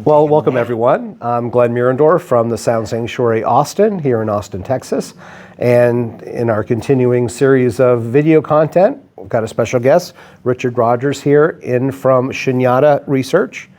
Well, welcome everyone. I'm Glenn Mirendorf from the Sound Sanctuary Austin, here in Austin, Texas. And in our continuing series of video content, we've got a special guest, Richard Rogers here in from Shunyata Research.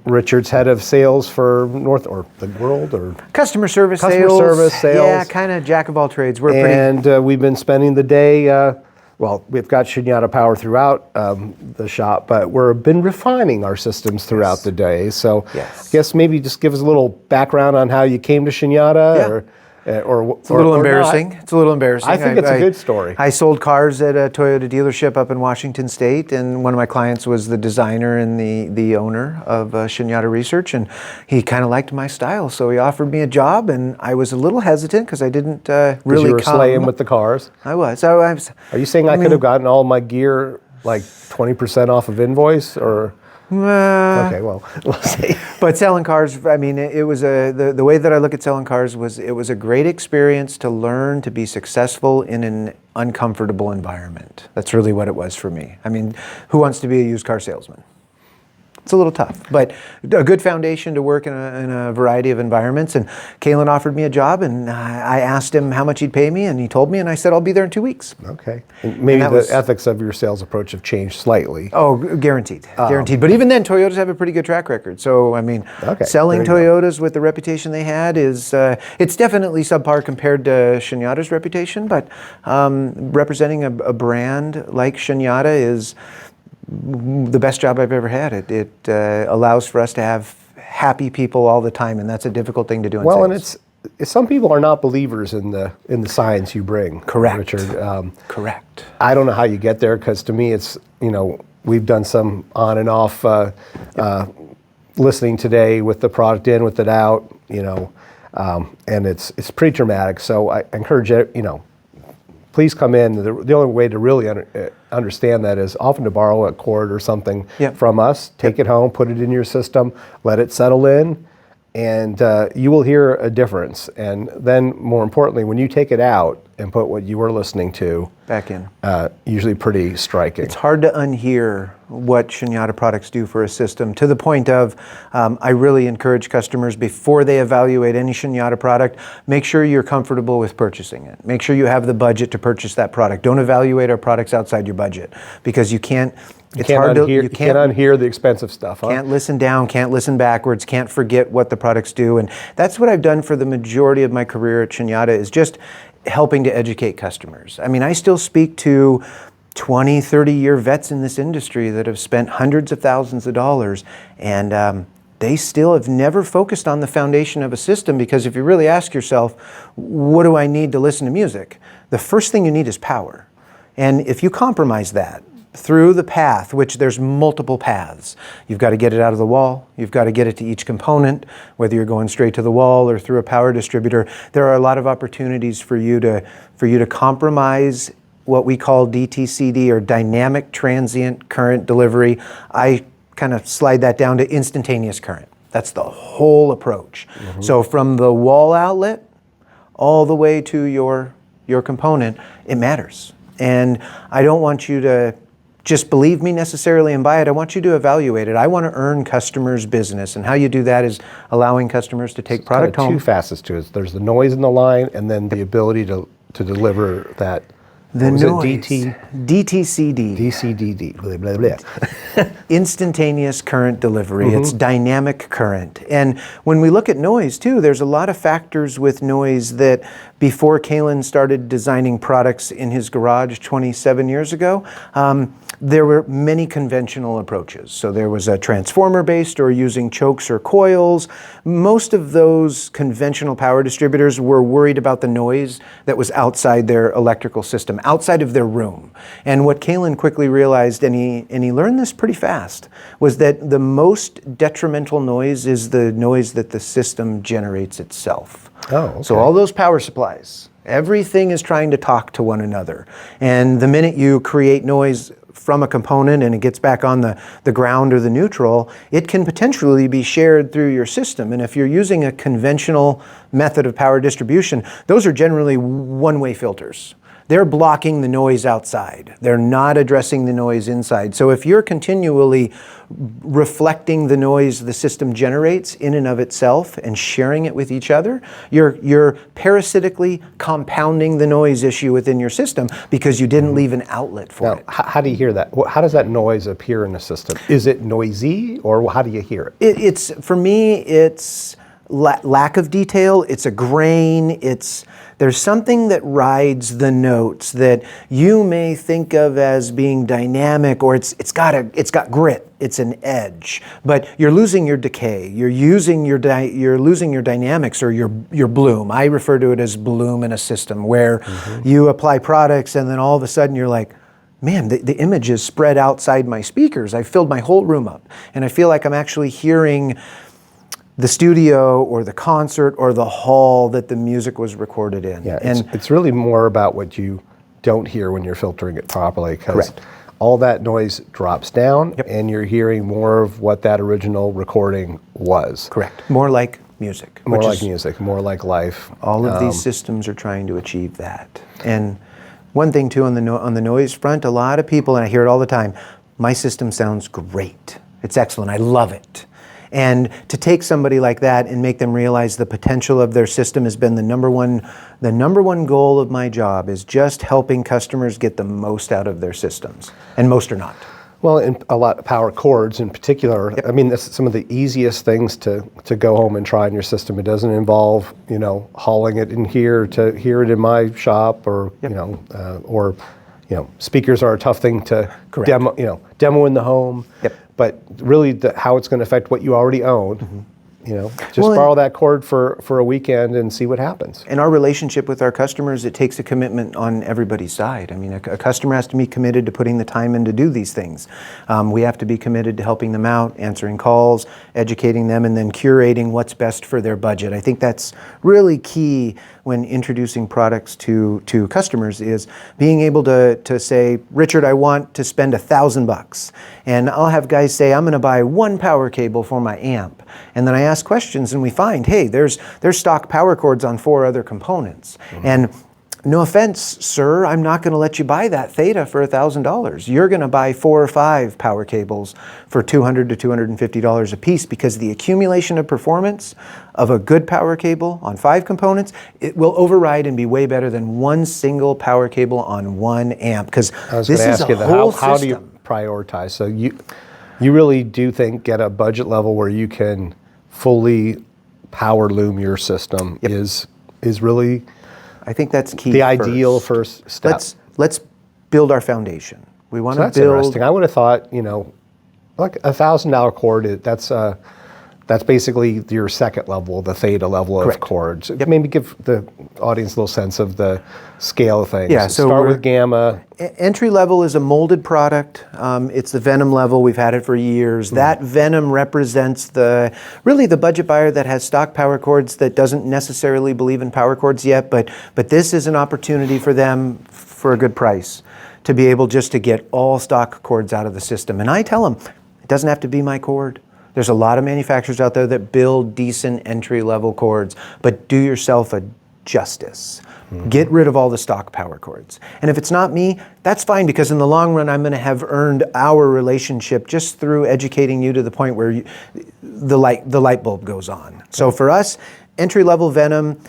Richard's head of sales for North or the world or customer service sales. Yeah, kind of jack of all trades. We've been spending the day. Well, we've got Shunyata power throughout the shop, but we've been refining our systems throughout the day. So I guess maybe just give us a little background on how you came to Shunyata, it's a little embarrassing. It's a little embarrassing. I think it's a good story. I sold cars at a Toyota dealership up in Washington State, and one of my clients was the designer and the owner of Shunyata Research, and he kind of liked my style, so he offered me a job, and I was a little hesitant because I didn't really you were slaying with the cars. I was. Are you saying I could have gotten all my gear like 20% off of invoice, or? Okay, well, we'll see. But selling cars, I mean, it was the way that I look at selling cars was it was a great experience to learn to be successful in an uncomfortable environment. That's really what it was for me. I mean, who wants to be a used car salesman? It's a little tough, but a good foundation to work in a variety of environments. And Kalen offered me a job, and I asked him how much he'd pay me, and he told me, and I said, I'll be there in 2 weeks. Okay. And maybe the ethics of your sales approach have changed slightly. Oh, guaranteed. Guaranteed. But even then, Toyotas have a pretty good track record. So, I mean, selling Toyotas with the reputation they had is, it's definitely subpar compared to Shunyata's reputation, but representing a brand like Shunyata is the best job I've ever had. It allows for us to have happy people all the time, and that's a difficult thing to do in sales. And it's some people are not believers in the science you bring. Correct. Richard. Correct. I don't know how you get there, because to me it's, we've done some on and off listening today with the product in, with it out, and it's pretty dramatic. So I encourage you, please come in. The only way to really understand that is often to borrow a cord or something from us, take it home, put it in your system, let it settle in, and you will hear a difference. And then, more importantly, when you take it out and put what you were listening to back in, usually pretty striking. It's hard to unhear what Shunyata products do for a system, to the point of I really encourage customers, before they evaluate any Shunyata product, make sure you're comfortable with purchasing it. Make sure you have the budget to purchase that product. Don't evaluate our products outside your budget, because you can't. You can't unhear the expensive stuff. Can't listen down, can't listen backwards, can't forget what the products do. And that's what I've done for the majority of my career at Shunyata, is just helping to educate customers. I mean, I still speak to 20, 30-year vets in this industry that have spent hundreds of thousands of dollars, and they still have never focused on the foundation of a system, because if you really ask yourself, what do I need to listen to music? The first thing you need is power. And if you compromise that through the path, which there's multiple paths. You've got to get it out of the wall. You've got to get it to each component, whether you're going straight to the wall or through a power distributor. There are a lot of opportunities for you to compromise what we call DTCD, or dynamic transient current delivery. I kind of slide that down to instantaneous current. That's the whole approach. Mm-hmm. So from the wall outlet all the way to your component, it matters. And I don't want you to just believe me necessarily and buy it. I want you to evaluate it. I want to earn customers' business, and how you do that is allowing customers to take product home. Two facets to it. There's the noise in the line, and then the ability to deliver that. The noise. DTCD. DCDD. Blah, blah, blah. Instantaneous current delivery. Mm-hmm. It's dynamic current. And when we look at noise too, there's a lot of factors with noise that, before Kalen started designing products in his garage 27 years ago, there were many conventional approaches. So there was a transformer-based, or using chokes or coils. Most of those conventional power distributors were worried about the noise that was outside their electrical system, outside of their room. And what Kalen quickly realized, and he learned this pretty fast, was that the most detrimental noise is the noise that the system generates itself. Oh, okay. So all those power supplies, everything is trying to talk to one another. And the minute you create noise from a component and it gets back on the ground or the neutral, it can potentially be shared through your system. And if you're using a conventional method of power distribution, those are generally one-way filters. they're blocking the noise outside. They're not addressing the noise inside. So if you're continually reflecting the noise the system generates in and of itself and sharing it with each other, you're parasitically compounding the noise issue within your system because you didn't leave an outlet for it. How do you hear that? How does that noise appear in the system? Is it noisy, or how do you hear it? It's for me, it's lack of detail. It's a grain. There's something that rides the notes that you may think of as being dynamic, or it's got grit. It's an edge, but you're losing your decay. You're losing your dynamics or your bloom. I refer to it as bloom in a system where you apply products and then all of a sudden you're like, man, the image is spread outside my speakers. I filled my whole room up, and I feel like I'm actually hearing the studio or the concert or the hall that the music was recorded in. Yeah, it's really more about what you don't hear when you're filtering it properly, because all that noise drops down and you're hearing more of what that original recording was. Correct. More like music. More like music, more like life. All of these systems are trying to achieve that. And one thing too on the noise front, a lot of people, and I hear it all the time, my system sounds great. It's excellent. I love it. And to take somebody like that and make them realize the potential of their system has been the number one goal of my job, is just helping customers get the most out of their systems. And most are not. Well, in a lot of power chords in particular, I mean, that's some of the easiest things to go home and try in your system. It doesn't involve, hauling it in here to hear it in my shop, or, speakers are a tough thing to demo in the home. But really how it's going to affect what you already own, borrow that cord for a weekend and see what happens. In our relationship with our customers, it takes a commitment on everybody's side. I mean, a customer has to be committed to putting the time in to do these things. We have to be committed to helping them out, answering calls, educating them, and then curating what's best for their budget. I think that's really key when introducing products to customers, is being able to say, Richard, I want to spend $1,000. And I'll have guys say, I'm going to buy one power cable for my amp. And then I ask questions and we find, hey, there's stock power cords on 4 other components. And no offense, sir, I'm not going to let you buy that Theta for $1,000. You're going to buy 4 or 5 power cables for $200 to $250 a piece, because the accumulation of performance of a good power cable on 5 components, it will override and be way better than one single power cable on one amp. Because this is a whole system. How do you prioritize? So you really do think at a budget level where you can fully power loom your system is really, I think that's key. The ideal first step. Let's build our foundation. We want to build. That's interesting. I would have thought, like $1,000 cord, that's basically your second level, the Theta level of chords. Maybe give the audience a little sense of the scale of things. Yeah, so start with Gamma. Entry level is a molded product. It's the Venom level. We've had it for years. That Venom represents really the budget buyer that has stock power cords that doesn't necessarily believe in power cords yet, but this is an opportunity for them for a good price to be able just to get all stock cords out of the system. And I tell them, it doesn't have to be my cord. There's a lot of manufacturers out there that build decent entry-level cords, but do yourself a justice. Get rid of all the stock power cords. And if it's not me, that's fine, because in the long run, I'm going to have earned our relationship just through educating you to the point where the light bulb goes on. So for us, entry-level Venom,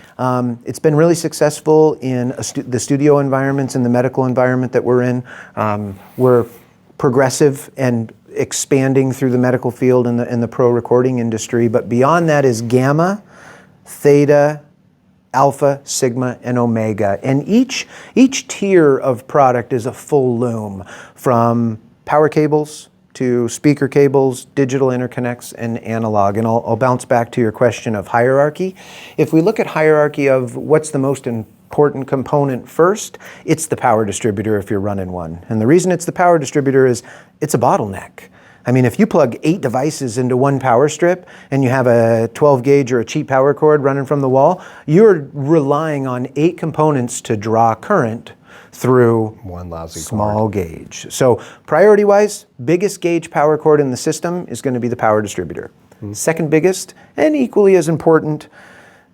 it's been really successful in the studio environments and the medical environment that we're in. We're progressive and expanding through the medical field and the pro recording industry. But beyond that is Gamma, Theta, Alpha, Sigma, and Omega. And each tier of product is a full loom, from power cables to speaker cables, digital interconnects, and analog. And I'll bounce back to your question of hierarchy. If we look at hierarchy of what's the most important component first, it's the power distributor if you're running one. And the reason it's the power distributor is it's a bottleneck. I mean, if you plug 8 devices into one power strip and you have a 12 gauge or a cheap power cord running from the wall, you're relying on 8 components to draw current through one lousy small gauge. So priority-wise, biggest gauge power cord in the system is going to be the power distributor. Second biggest, and equally as important,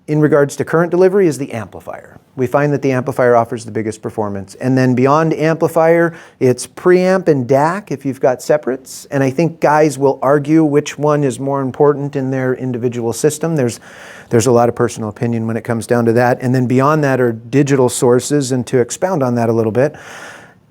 in regards to current delivery is the amplifier. We find that the amplifier offers the biggest performance. And then beyond amplifier, it's preamp and DAC if you've got separates. And I think guys will argue which one is more important in their individual system. There's a lot of personal opinion when it comes down to that. And then beyond that are digital sources. And to expound on that a little bit,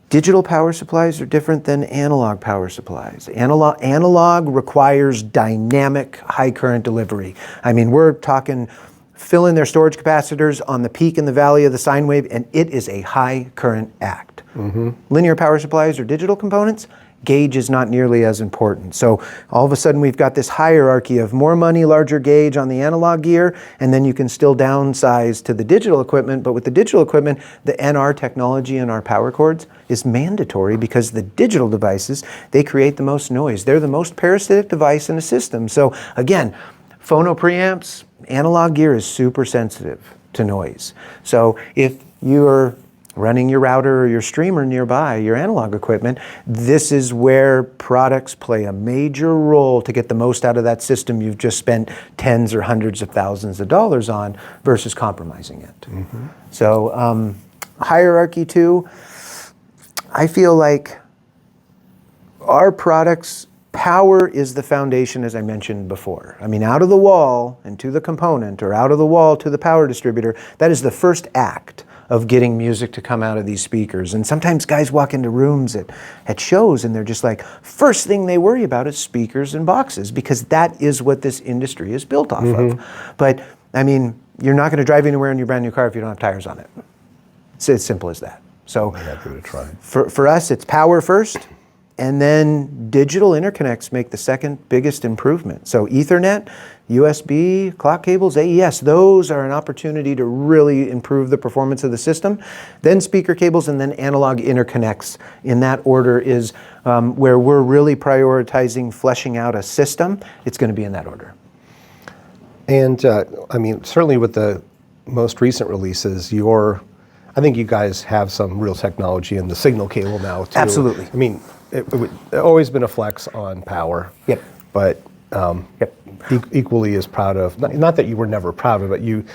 digital power supplies are different than analog power supplies. Analog requires dynamic high current delivery. I mean, we're talking fill in their storage capacitors on the peak and the valley of the sine wave, and it is a high current act. Linear power supplies or digital components, gauge is not nearly as important. So all of a sudden we've got this hierarchy of more money, larger gauge on the analog gear, and then you can still downsize to the digital equipment. But with the digital equipment, the NR technology in our power cords is mandatory because the digital devices, they create the most noise. They're the most parasitic device in a system. So again, phono preamps, analog gear is super sensitive to noise. So if you're running your router or your streamer nearby, your analog equipment, this is where products play a major role to get the most out of that system you've just spent tens or hundreds of thousands of dollars on versus compromising it. So hierarchy too, I feel like our products, power is the foundation, as I mentioned before. I mean, out of the wall and to the component, or out of the wall to the power distributor, that is the first act of getting music to come out of these speakers. And sometimes guys walk into rooms at shows and they're just like, first thing they worry about is speakers and boxes, because that is what this industry is built off of. But I mean, you're not going to drive anywhere in your brand new car if you don't have tires on it. It's as simple as that. So for us, it's power first. And then digital interconnects make the second biggest improvement. So Ethernet, USB, clock cables, AES, those are an opportunity to really improve the performance of the system. Then speaker cables, and then analog interconnects. In that order is where we're really prioritizing fleshing out a system. It's going to be in that order. And I mean, certainly with the most recent releases, I think you guys have some real technology in the signal cable now too. Absolutely. I mean, it's always been a flex on power. Yep. But equally as proud of, not that you were never proud of it, you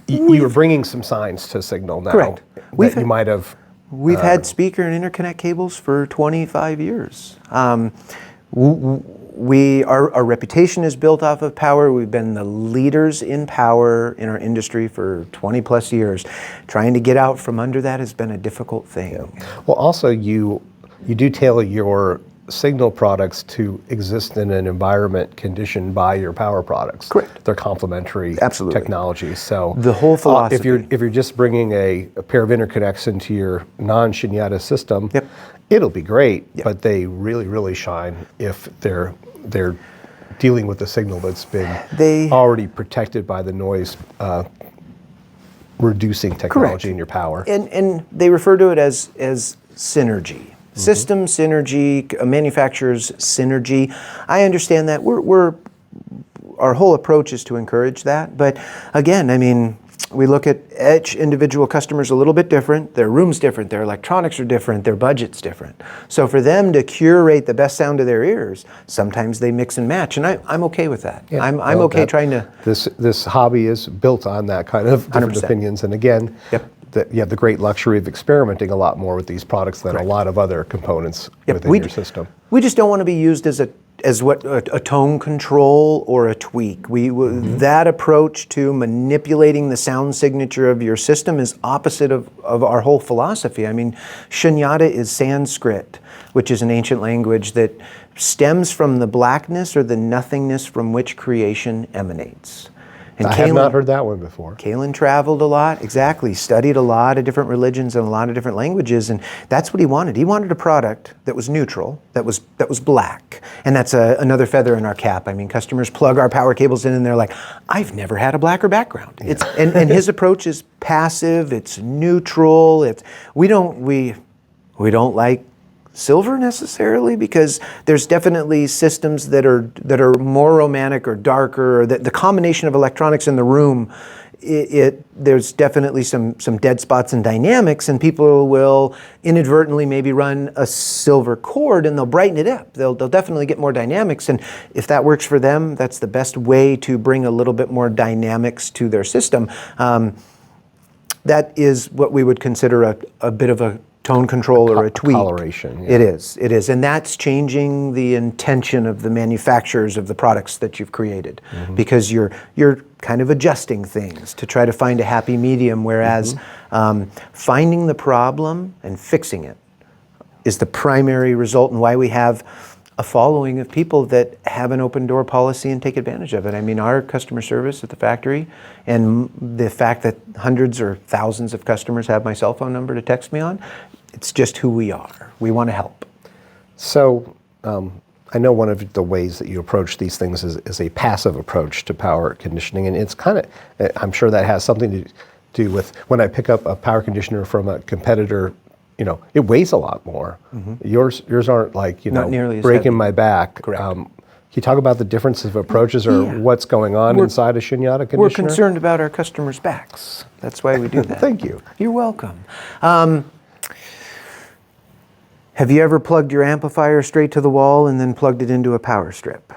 were bringing some signs to signal now. Correct. You might have. We've had speaker and interconnect cables for 25 years. Our reputation is built off of power. We've been the leaders in power in our industry for 20 plus years. Trying to get out from under that has been a difficult thing. Yeah. Well, also you do tailor your signal products to exist in an environment conditioned by your power products. Correct. They're complementary technologies. So the whole philosophy. If you're just bringing a pair of interconnects into your non-Shunyata system, it'll be great. But they really, really shine if they're dealing with a signal that's been already protected by the noise reducing technology in your power. And they refer to it as synergy. System synergy, manufacturer's synergy. I understand that. Our whole approach is to encourage that. But again, I mean, we look at each individual customers a little bit different. Their room's different. Their electronics are different. Their budget's different. So for them to curate the best sound to their ears, sometimes they mix and match, and I'm okay with that. Yeah. I'm okay trying to. This hobby is built on that kind of different 100%. opinions, and again. You have the great luxury of experimenting a lot more with these products than a lot of other components within your system. We just don't want to be used as a tone control or a tweak. That approach to manipulating the sound signature of your system is opposite of our whole philosophy. I mean, Shunyata is Sanskrit, which is an ancient language that stems from the blackness or the nothingness from which creation emanates. And I have not heard that one before. Kalen traveled a lot, studied a lot of different religions and a lot of different languages, and that's what he wanted. He wanted a product that was neutral, that was black, and that's another feather in our cap. I mean, customers plug our power cables in and they're like, I've never had a blacker background. Yeah. And his approach is passive, it's neutral, we don't like silver necessarily, because there's definitely systems that are more romantic or darker, or the combination of electronics in the room there's definitely some dead spots in dynamics, and people will inadvertently maybe run a silver cord and they'll brighten it up. They'll definitely get more dynamics, and if that works for them, that's the best way to bring a little bit more dynamics to their system. That is what we would consider a bit of a tone control or a tweak. Coloration. Yeah. It is. And that's changing the intention of the manufacturers of the products that you've created, because you're kind of adjusting things to try to find a happy medium, whereas finding the problem and fixing it is the primary result, and why we have a following of people that have an open door policy and take advantage of it. I mean, our customer service at the factory, and the fact that hundreds or thousands of customers have my cell phone number to text me on, it's just who we are. We want to help. So I know one of the ways that you approach these things is a passive approach to power conditioning, and it's kind of, I'm sure that has something to do with when I pick up a power conditioner from a competitor. You know, it weighs a lot more. Yours aren't like, you know, breaking my back. Correct. Can you talk about the difference of approaches or what's going on inside a Shunyata conditioner? We're concerned about our customers' backs. That's why we do that. Thank you. You're welcome. Have you ever plugged your amplifier straight to the wall and then plugged it into a power strip?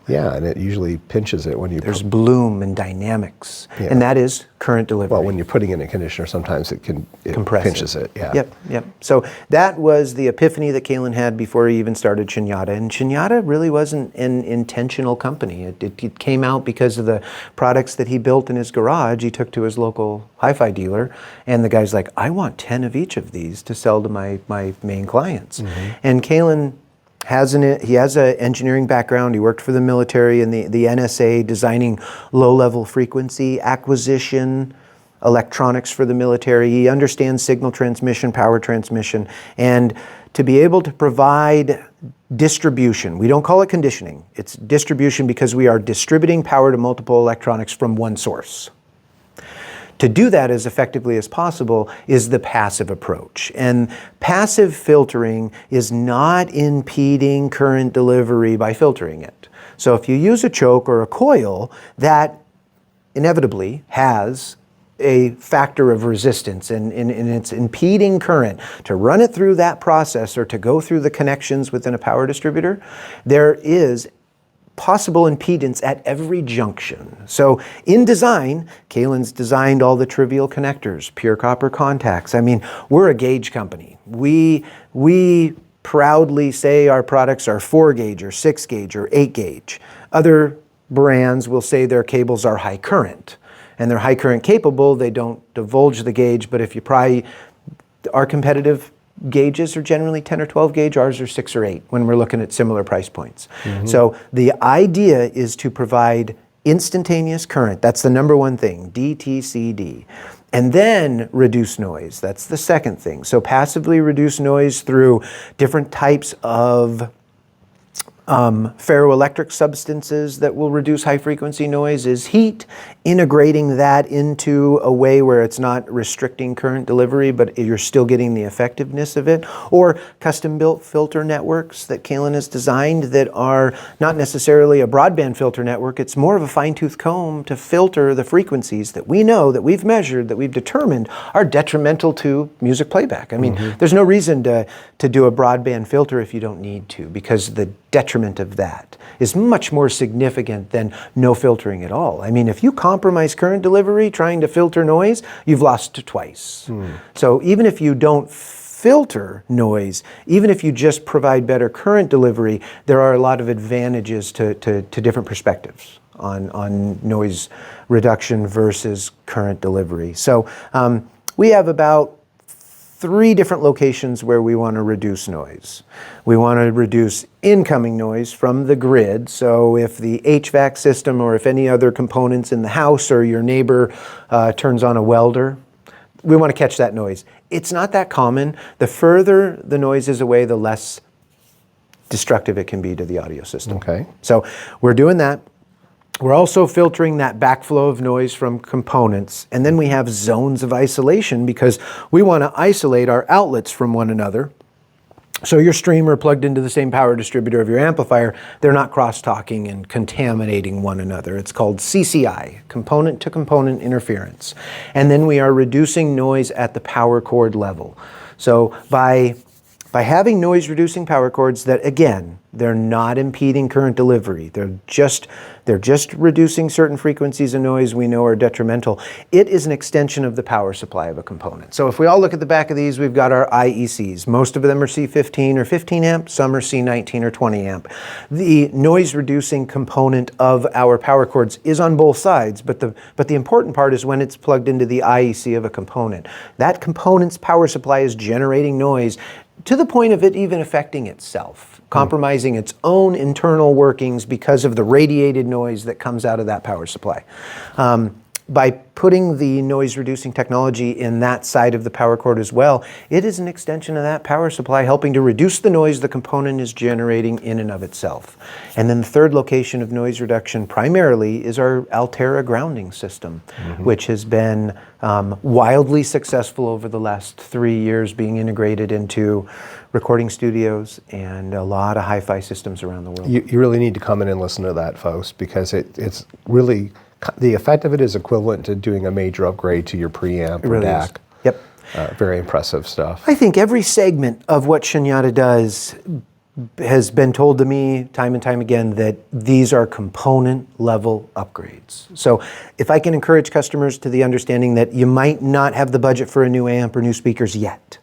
Yeah, and it usually pinches it when you... There's bloom and dynamics, and that is current delivery. Well, when you're putting in a conditioner, sometimes it pinches it. Yeah. Yep. So that was the epiphany that Kalen had before he even started Shunyata. And Shunyata really wasn't an intentional company. It came out because of the products that he built in his garage. He took to his local HIFI dealer, and the guy's like, I want 10 of each of these to sell to my main clients. And Kalen has an engineering background. He worked for the military and the NSA, designing low-level frequency acquisition electronics for the military. He understands signal transmission, power transmission, and to be able to provide distribution. We don't call it conditioning. It's distribution because we are distributing power to multiple electronics from one source. To do that as effectively as possible is the passive approach. And passive filtering is not impeding current delivery by filtering it. So if you use a choke or a coil, that inevitably has a factor of resistance and it's impeding current to run it through that process or to go through the connections within a power distributor, there is possible impedance at every junction. So in design, Kalen's designed all the trivial connectors, pure copper contacts. I mean, we're a gauge company. We proudly say our products are 4 gauge or 6 gauge or 8 gauge. Other brands will say their cables are high current, and they're high current capable. They don't divulge the gauge, but if you our competitive gauges are generally 10 or 12 gauge, ours are 6 or 8 when we're looking at similar price points. So the idea is to provide instantaneous current. That's the number one thing, DTCD. And then reduce noise. That's the second thing. So passively reduce noise through different types of ferroelectric substances that will reduce high frequency noise is heat, integrating that into a way where it's not restricting current delivery, but you're still getting the effectiveness of it, or custom built filter networks that Kalen has designed that are not necessarily a broadband filter network. It's more of a fine-tooth comb to filter the frequencies that we know, that we've measured, that we've determined are detrimental to music playback. I mean, there's no reason to do a broadband filter if you don't need to, because the detriment of that is much more significant than no filtering at all. I mean, if you compromise current delivery trying to filter noise, you've lost twice. So even if you don't filter noise, even if you just provide better current delivery, there are a lot of advantages to different perspectives on noise reduction versus current delivery. So we have about 3 different locations where we want to reduce noise. We want to reduce incoming noise from the grid. So if the HVAC system or if any other components in the house or your neighbor turns on a welder, we want to catch that noise. It's not that common. The further the noise is away, the less destructive it can be to the audio system. Okay. So we're doing that. We're also filtering that backflow of noise from components. And then we have zones of isolation because we want to isolate our outlets from one another So your streamer plugged into the same power distributor of your amplifier, they're not cross-talking and contaminating one another. It's called CCI, component-to-component interference. And then we are reducing noise at the power cord level. So by having noise-reducing power cords that, again, they're not impeding current delivery, they're just reducing certain frequencies of noise we know are detrimental, it is an extension of the power supply of a component. So if we all look at the back of these, we've got our IECs. Most of them are C15 or 15 amp, some are C19 or 20 amp. The noise-reducing component of our power cords is on both sides, but the important part is when it's plugged into the IEC of a component. That component's power supply is generating noise to the point of it even affecting itself, compromising its own internal workings because of the radiated noise that comes out of that power supply. By putting the noise-reducing technology in that side of the power cord as well, it is an extension of that power supply, helping to reduce the noise the component is generating in and of itself. And then the third location of noise reduction primarily is our Altaira grounding system, which has been wildly successful over the last 3 years, being integrated into recording studios and a lot of hi-fi systems around the world. You really need to come in and listen to that, folks, because it's really, the effect of it is equivalent to doing a major upgrade to your preamp or really DAC. Yep. Very impressive stuff. I think every segment of what Shunyata does has been told to me time and time again that these are component level upgrades. So if I can encourage customers to the understanding that you might not have the budget for a new amp or new speakers yet,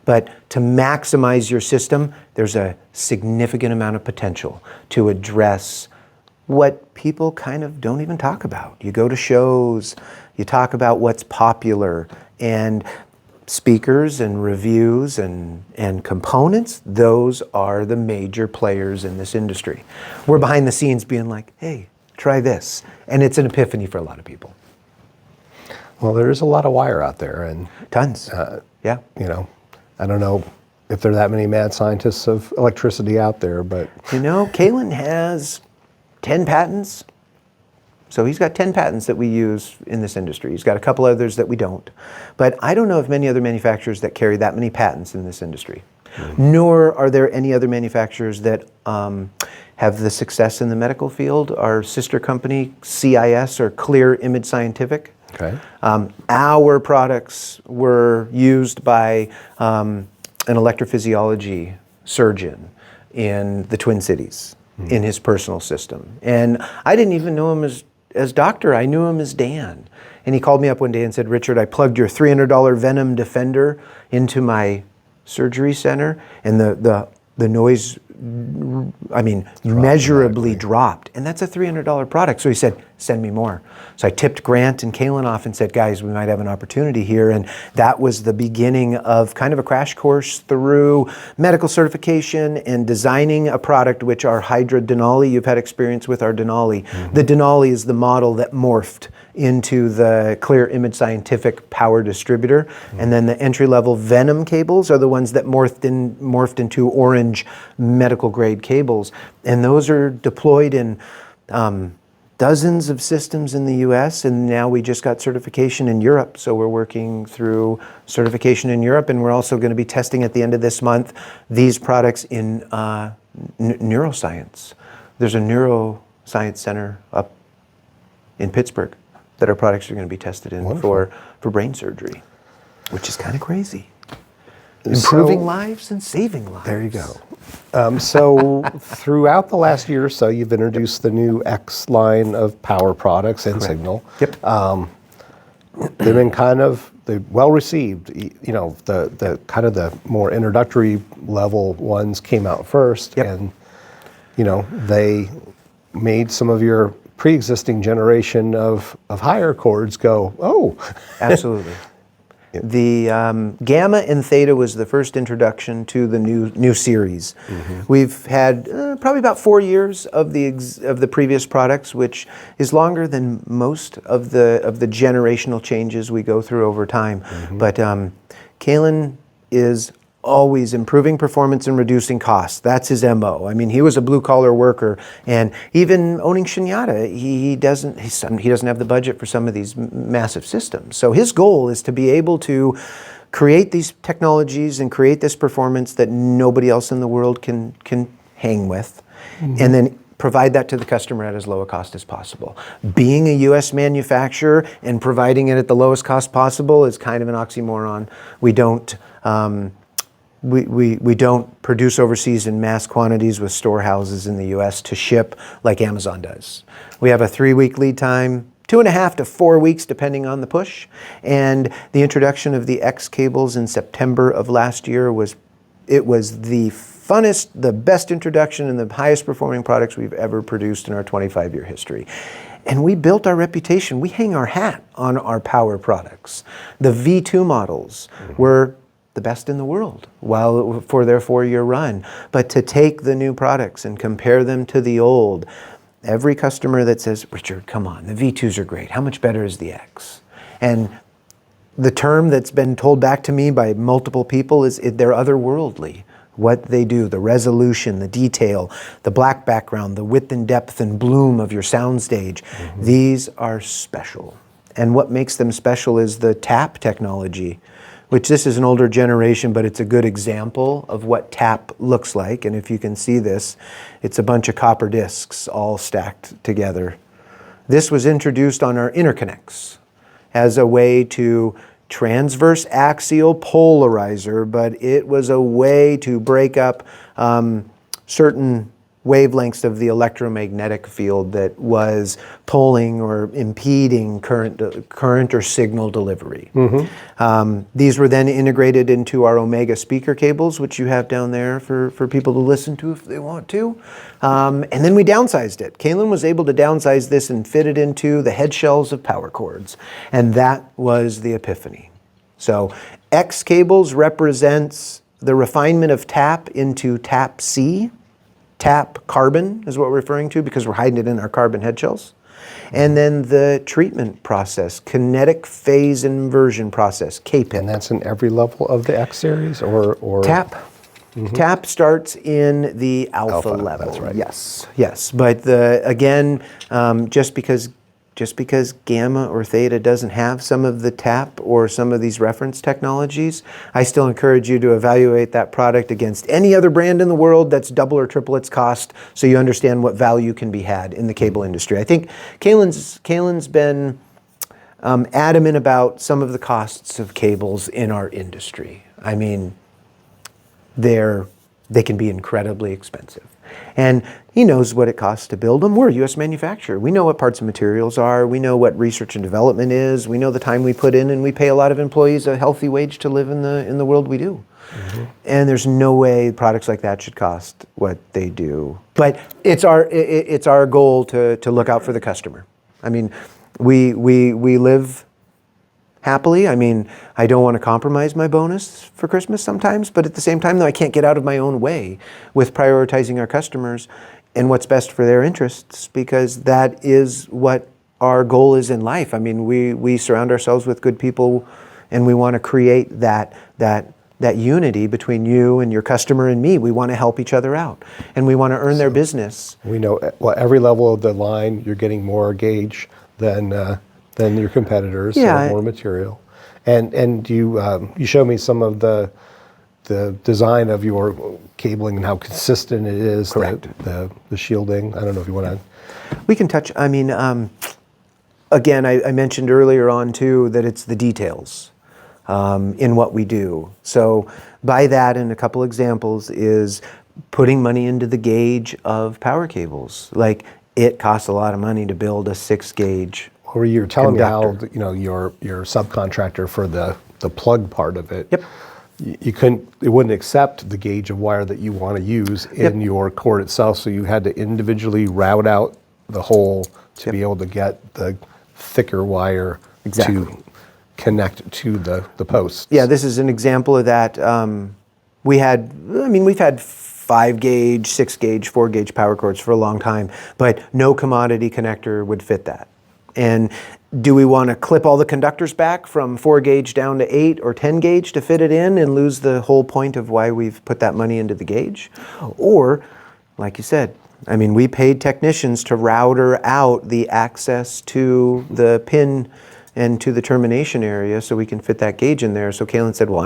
but to maximize your system, there's a significant amount of potential to address what people kind of don't even talk about. You go to shows, you talk about what's popular, and speakers and reviews and components, those are the major players in this industry. We're behind the scenes being like, hey, try this. And it's an epiphany for a lot of people. Well, there's a lot of wire out there, and Tons. Yeah. you know, I don't know if there are that many mad scientists of electricity out there, but You know, Kalen has 10 patents. So he's got 10 patents that we use in this industry. He's got a couple others that we don't. But I don't know of many other manufacturers that carry that many patents in this industry. Nor are there any other manufacturers that have the success in the medical field. Our sister company, CIS, or Clear Image Scientific. okay. Our products were used by an electrophysiology surgeon in the Twin Cities, in his personal system. And I didn't even know him as doctor. I knew him as Dan. And he called me up one day and said, Richard, I plugged your $300 Venom Defender into my surgery center, and the noise, I mean, measurably dropped. And that's a $300 product. So he said, send me more. So I tipped Grant and Kalen off and said, guys, we might have an opportunity here. And that was the beginning of kind of a crash course through medical certification and designing a product, which our Hydra Denali, you've had experience with our Denali. The Denali is the model that morphed into the Clear Image Scientific power distributor. And then the entry-level Venom cables are the ones that morphed into orange medical grade cables. And those are deployed in dozens of systems in the US, and now we just got certification in Europe. So we're working through certification in Europe, and we're also going to be testing at the end of this month these products in neuroscience. There's a neuroscience center up in Pittsburgh that our products are going to be tested in for brain surgery, which is kind of crazy. Improving lives and saving lives. There you go. So throughout the last year or so, you've introduced the new X line of power products and Signal. Yep. They've been they're well received. You know, the kind of the more introductory level ones came out first, and you know, they made some of your pre-existing generation of higher chords go, oh. Absolutely. The Gamma and Theta was the first introduction to the new series. We've had probably about 4 years of the previous products, which is longer than most of the generational changes we go through over time. But Kalen is always improving performance and reducing costs. That's his MO. I mean, he was a blue-collar worker, and even owning Shunyata, he doesn't have the budget for some of these massive systems. So his goal is to be able to create these technologies and create this performance that nobody else in the world can hang with, and then provide that to the customer at as low a cost as possible. Being a U.S. manufacturer and providing it at the lowest cost possible is kind of an oxymoron. We don't we don't produce overseas in mass quantities with storehouses in the U.S. to ship like Amazon does. We have a 3-week lead time, 2.5 to 4 weeks depending on the push. And the introduction of the X cables in September of last year was the funnest, the best introduction and the highest performing products we've ever produced in our 25-year history. And we built our reputation. We hang our hat on our power products. The V2 models were the best in the world for their 4-year run. But to take the new products and compare them to the old, every customer that says, Richard, come on, the V2s are great. How much better is the X? And the term that's been told back to me by multiple people is they're otherworldly. What they do, the resolution, the detail, the black background, the width and depth and bloom of your soundstage, these are special. And what makes them special is the tap technology, which this is an older generation, but it's a good example of what tap looks like. And if you can see this, it's a bunch of copper discs all stacked together. This was introduced on our interconnects as a way to transverse axial polarizer, but it was a way to break up certain wavelengths of the electromagnetic field that was pulling or impeding current or signal delivery. These were then integrated into our Omega speaker cables, which you have down there for people to listen to if they want to. And then we downsized it. Kalen was able to downsize this and fit it into the head shells of power cords. And that was the epiphany. So X cables represents the refinement of tap into tap C. Tap carbon is what we're referring to because we're hiding it in our carbon head shells. And then the treatment process, kinetic phase inversion process, KPIP. And that's in every level of the X series or Tap. Tap starts in the alpha level. That's right. Yes. But again, just because gamma or theta doesn't have some of the tap or some of these reference technologies, I still encourage you to evaluate that product against any other brand in the world that's double or triple its cost so you understand what value can be had in the cable industry. I think Kalen's been adamant about some of the costs of cables in our industry. I mean, they can be incredibly expensive. And he knows what it costs to build them. We're a U.S. manufacturer. We know what parts and materials are. We know what research and development is. We know the time we put in, and we pay a lot of employees a healthy wage to live in the world we do. And there's no way products like that should cost what they do. But it's our goal to look out for the customer. I mean, we live happily. I mean, I don't want to compromise my bonus for Christmas sometimes, but at the same time, though, I can't get out of my own way with prioritizing our customers and what's best for their interests, because that is what our goal is in life. I mean, we surround ourselves with good people, and we want to create that unity between you and your customer and me. We want to help each other out, and we want to earn their business. We know, well, every level of the line, you're getting more gauge than your competitors, so more material. And you show me some of the design of your cabling and how consistent it is. Correct. The shielding. I don't know if you want to. We can touch. I mean, again, I mentioned earlier on too that it's the details in what we do. So by that, and a couple examples is putting money into the gauge of power cables. Like, it costs a lot of money to build a 6-gauge. Or you're telling conductor. me how your subcontractor for the plug part of it. Yep. It wouldn't accept the gauge of wire that you want to use in your cord itself, so you had to individually route out the hole to be able to get the thicker wire to connect to the posts. Yeah, this is an example of that. We've had 5-gauge, 6-gauge, 4-gauge power cords for a long time, but no commodity connector would fit that. And do we want to clip all the conductors back from 4-gauge down to 8 or 10-gauge to fit it in and lose the whole point of why we've put that money into the gauge? Or, like you said, I mean, we paid technicians to router out the access to the pin and to the termination area so we can fit that gauge in there. So Kalen said, well,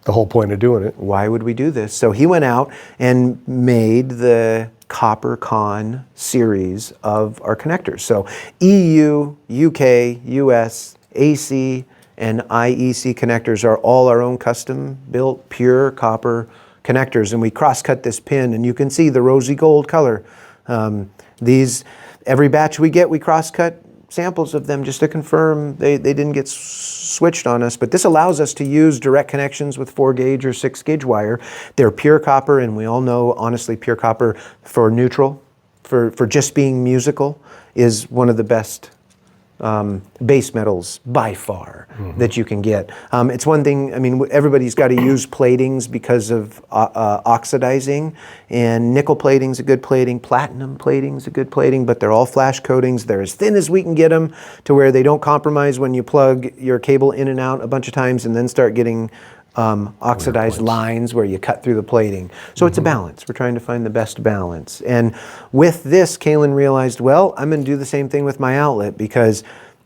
The whole point of doing it. why would we do this? So he went out and made the copper con series of our connectors. So EU, UK, US, AC, and IEC connectors are all our own custom built pure copper connectors, and we cross-cut this pin, and you can see the rosy gold color. Every batch we get, we cross-cut samples of them just to confirm they didn't get switched on us. But this allows us to use direct connections with 4-gauge or 6-gauge wire. They're pure copper, and we all know, honestly, pure copper for neutral, for just being musical, is one of the best base metals by far that you can get. It's one thing, everybody's got to use platings because of oxidizing, and nickel plating's a good plating, platinum plating's a good plating, but they're all flash coatings. They're as thin as we can get them to where they don't compromise when you plug your cable in and out a bunch of times and then start getting oxidized lines where you cut through the plating. So it's a balance. We're trying to find the best balance. And with this, Kalen realized, well, I'm going to do the same thing with my outlet, because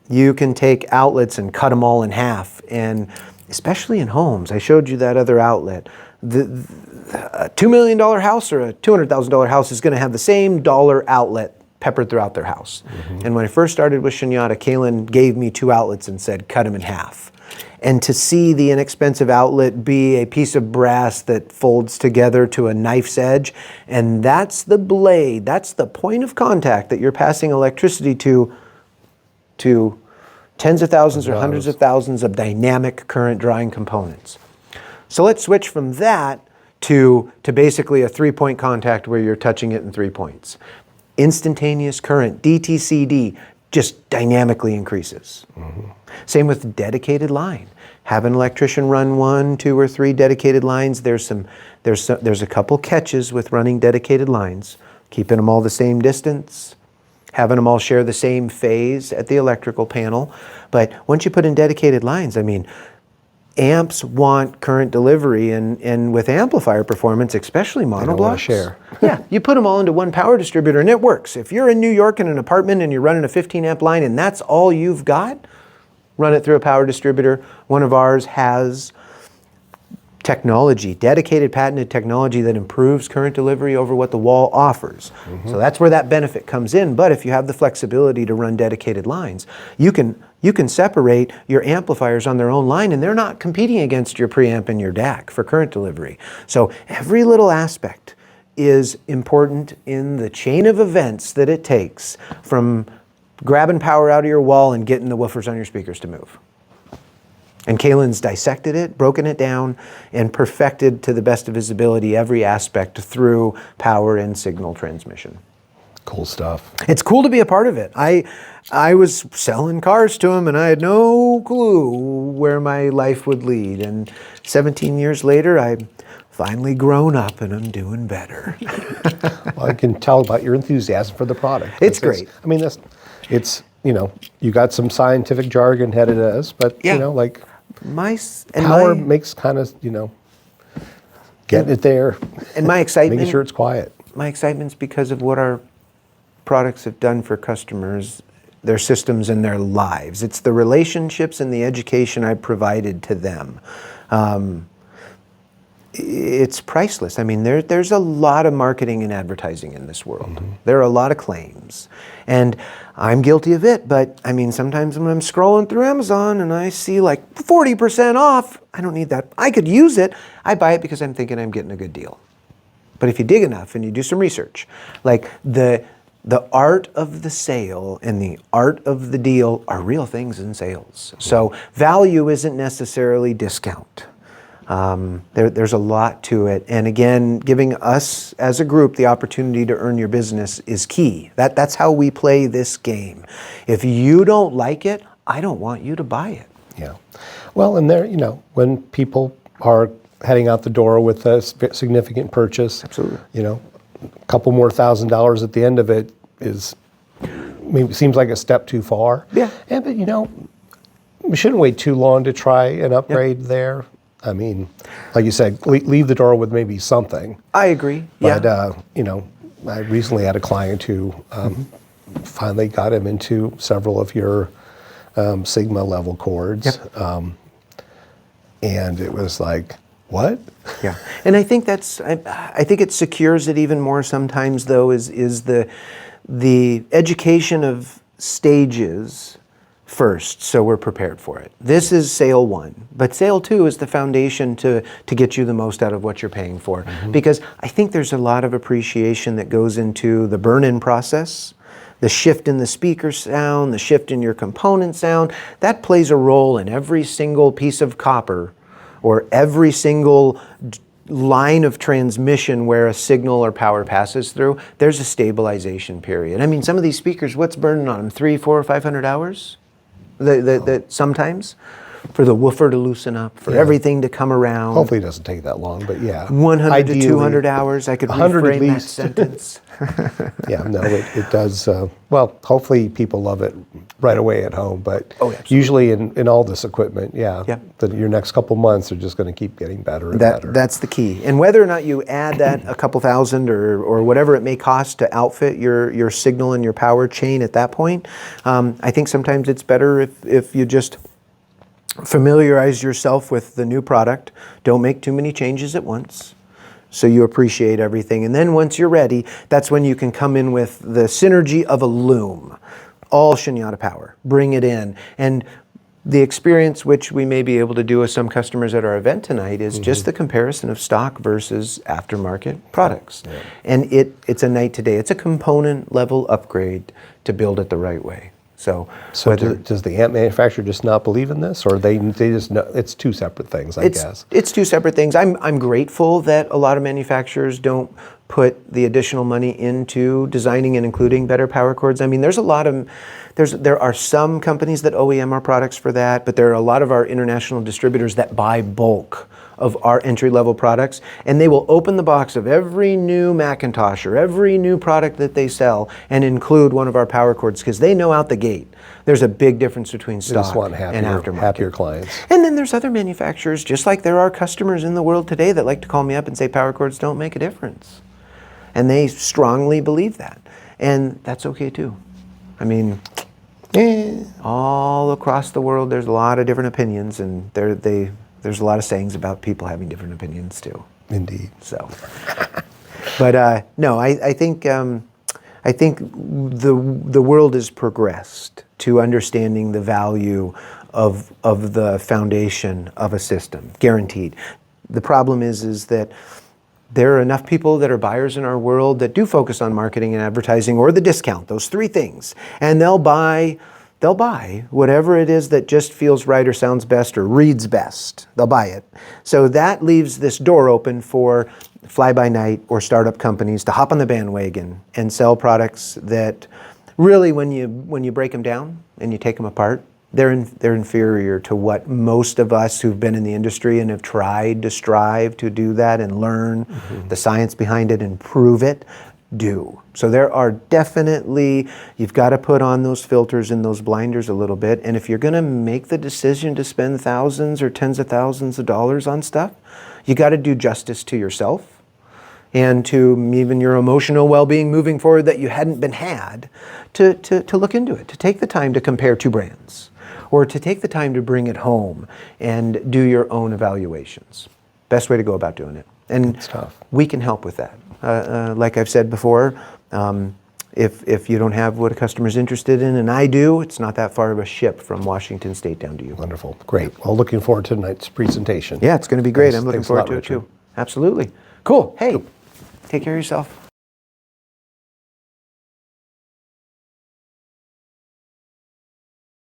you can take outlets and cut them all in half. And especially in homes, I showed you that other outlet. A $2 million house or a $200,000 house is going to have the same dollar outlet peppered throughout their house. And when I first started with Shunyata, Kalen gave me 2 outlets and said, cut them in half. And to see the inexpensive outlet be a piece of brass that folds together to a knife's edge, and that's the blade, that's the point of contact that you're passing electricity to tens of thousands or hundreds of thousands of dynamic current drawing components. So let's switch from that to basically a 3-point contact where you're touching it in 3 points. Instantaneous current, DTCD, just dynamically increases. Same with dedicated line. Have an electrician run 1, 2, or 3 dedicated lines. There's a couple catches with running dedicated lines. Keeping them all the same distance, having them all share the same phase at the electrical panel. But once you put in dedicated lines, amps want current delivery, and with amplifier performance, especially monoblocks. Share. Yeah, you put them all into one power distributor and it works. If you're in New York in an apartment and you're running a 15 amp line and that's all you've got, run it through a power distributor. One of ours has technology, dedicated patented technology that improves current delivery over what the wall offers. So that's where that benefit comes in. But if you have the flexibility to run dedicated lines, you can separate your amplifiers on their own line, and they're not competing against your preamp and your DAC for current delivery. So every little aspect is important in the chain of events that it takes from grabbing power out of your wall and getting the woofers on your speakers to move. And Kalen's dissected it, broken it down, and perfected to the best of his ability every aspect through power and signal transmission. Cool stuff. It's cool to be a part of it. I was selling cars to him and I had no clue where my life would lead. And 17 years later, I'm finally grown up and I'm doing better. Well, I can tell about your enthusiasm for the product. It's great. You got some scientific jargon headed at us, but power makes kind of, getting it there. And my excitement. Making sure it's quiet. My excitement's because of what our products have done for customers, their systems and their lives. It's the relationships and the education I provided to them. It's priceless. There's a lot of marketing and advertising in this world. There are a lot of claims. And I'm guilty of it, but sometimes when I'm scrolling through Amazon and I see like 40% off, I don't need that. I could use it. I buy it because I'm thinking I'm getting a good deal. But if you dig enough and you do some research, like the art of the sale and the art of the deal are real things in sales. So value isn't necessarily discount. There's a lot to it. And again, giving us as a group the opportunity to earn your business is key. That's how we play this game. If you don't like it, I don't want you to buy it. Yeah. Well, and there, when people are heading out the door with a significant purchase, absolutely, a couple more $1,000 at the end of it maybe seems like a step too far. Yeah. But we shouldn't wait too long to try an upgrade there. Like you said, leave the door with maybe something. I agree. But I recently had a client who finally got him into several of your Sigma level chords. Yep. And it was like, what? Yeah, and I think I think it secures it even more sometimes, though, is the education of stages first, so we're prepared for it. This is sale 1, but sale 2 is the foundation to get you the most out of what you're paying for. Because I think there's a lot of appreciation that goes into the burn-in process, the shift in the speaker sound, the shift in your component sound. That plays a role in every single piece of copper or every single line of transmission where a signal or power passes through. There's a stabilization period. I mean, some of these speakers, what's burning on them? 300, 400, or 500 hours? That sometimes for the woofer to loosen up, for everything to come around. Hopefully it doesn't take that long, but yeah. 100 Ideally, to 200 hours. I could 100 at reframe that least. sentence. Yeah, no, it does. Well, hopefully people love it right away at home, but absolutely. usually in all this equipment, Yep. your next couple months are just going to keep getting better and better. That's the key. And whether or not you add that a couple thousand or whatever it may cost to outfit your signal and your power chain at that point, I think sometimes it's better if you just familiarize yourself with the new product. Don't make too many changes at once, so you appreciate everything. And then once you're ready, that's when you can come in with the synergy of a loom. All Shunyata power. Bring it in. And the experience which we may be able to do with some customers at our event tonight is just the comparison of stock versus aftermarket products. Yeah. And it's a night today. It's a component level upgrade to build it the right way. So does the amp manufacturer just not believe in this, or they just know it's two separate things? I guess it's two separate things. I'm grateful that a lot of manufacturers don't put the additional money into designing and including better power cords. I mean, there are some companies that OEM our products for that, but there are a lot of our international distributors that buy bulk of our entry-level products, and they will open the box of every new Macintosh or every new product that they sell and include one of our power cords, because they know out the gate there's a big difference between stock and aftermarket. Happier clients. And then there's other manufacturers, just like there are customers in the world today that like to call me up and say power cords don't make a difference. And they strongly believe that. And that's okay too. I mean, all across the world there's a lot of different opinions, and there's a lot of sayings about people having different opinions too. Indeed. So, but no, I think the world has progressed to understanding the value of the foundation of a system, guaranteed. The problem is that there are enough people that are buyers in our world that do focus on marketing and advertising or the discount, those three things, and they'll buy whatever it is that just feels right or sounds best or reads best. They'll buy it. So that leaves this door open for fly-by-night or startup companies to hop on the bandwagon and sell products that really, when you break them down and you take them apart, they're inferior to what most of us who've been in the industry and have tried to strive to do that and learn the science behind it and prove it do. So there are definitely, you've got to put on those filters and those blinders a little bit. And if you're going to make the decision to spend thousands or tens of thousands of dollars on stuff, you got to do justice to yourself and to even your emotional well-being moving forward that you hadn't been had, to look into it, to take the time to compare two brands, or to take the time to bring it home and do your own evaluations. Best way to go about doing it. And we can help with that. Like I've said before, if you don't have what a customer's interested in, and I do, it's not that far of a ship from Washington State down to you. Wonderful. Great. Well, looking forward to tonight's presentation. Yeah, it's going to be great. I'm looking forward to it too. Absolutely. Cool. Hey, take care of yourself.